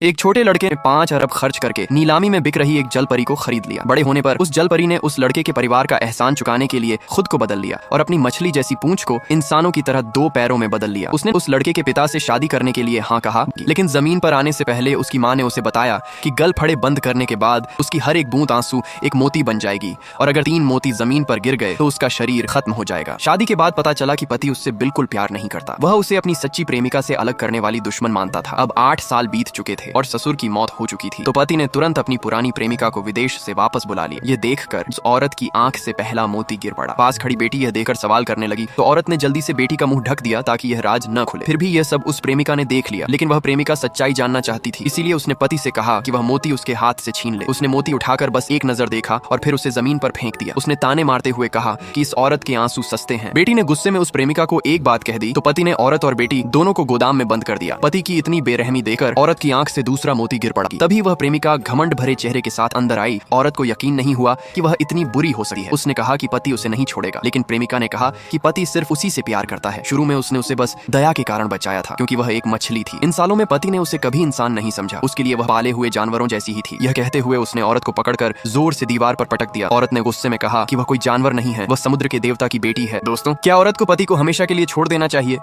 एक छोटे लड़के ने 5 अरब खर्च करके नीलामी में बिक रही एक जल परी को खरीद लिया। बड़े होने पर उस जल परी ने उस लड़के के परिवार का एहसान चुकाने के लिए खुद को बदल लिया और अपनी मछली जैसी पूंछ को इंसानों की तरह 2 पैरों में बदल लिया। उसने उस लड़के के पिता से शादी करने के लिए हाँ कहा, लेकिन जमीन पर आने से पहले उसकी माँ ने उसे बताया कि गल फड़े बंद करने के बाद उसकी हर एक बूंद आंसू एक मोती बन जाएगी और अगर 3 मोती जमीन पर गिर गए तो उसका शरीर खत्म हो जाएगा। शादी के बाद पता चला कि पति उससे बिल्कुल प्यार नहीं करता। वह उसे अपनी सच्ची प्रेमिका से अलग करने वाली दुश्मन मानता था। अब 8 साल बीत चुके थे और ससुर की मौत हो चुकी थी, तो पति ने तुरंत अपनी पुरानी प्रेमिका को विदेश से वापस बुला लिया। ये देखकर उस औरत की आंख से पहला मोती गिर पड़ा। पास खड़ी बेटी यह देखकर सवाल करने लगी, तो औरत ने जल्दी से बेटी का मुंह ढक दिया ताकि यह राज न खुले। फिर भी यह सब उस प्रेमिका ने देख लिया, लेकिन वह प्रेमिका सच्चाई जानना चाहती थी। इसीलिए उसने पति से कहा कि वह मोती उसके हाथ से छीन ले। उसने मोती उठाकर बस एक नजर देखा और फिर उसे जमीन पर फेंक दिया। उसने ताने मारते हुए कहा कि इस औरत के आंसू सस्ते हैं। बेटी ने गुस्से में उस प्रेमिका को एक बात कह दी, तो पति ने औरत और बेटी दोनों को गोदाम में बंद कर दिया। पति की इतनी बेरहमी देखकर औरत की आंख से दूसरा मोती गिर पड़ा। तभी वह प्रेमिका घमंड भरे चेहरे के साथ अंदर आई। औरत को यकीन नहीं हुआ कि वह इतनी बुरी हो सकती है। उसने कहा कि पति उसे नहीं छोड़ेगा, लेकिन प्रेमिका ने कहा कि पति सिर्फ उसी से प्यार करता है। शुरू में उसने उसे बस दया के कारण बचाया था, क्योंकि वह एक मछली थी। इन सालों में पति ने उसे कभी इंसान नहीं समझा। उसके लिए वह पाले हुए जानवरों जैसी ही थी। यह कहते हुए उसने औरत को पकड़कर जोर से दीवार पर पटक दिया। औरत ने गुस्से में कहा कि वह कोई जानवर नहीं है, वह समुद्र के देवता की बेटी है। दोस्तों, क्या औरत को पति को हमेशा के लिए छोड़ देना चाहिए?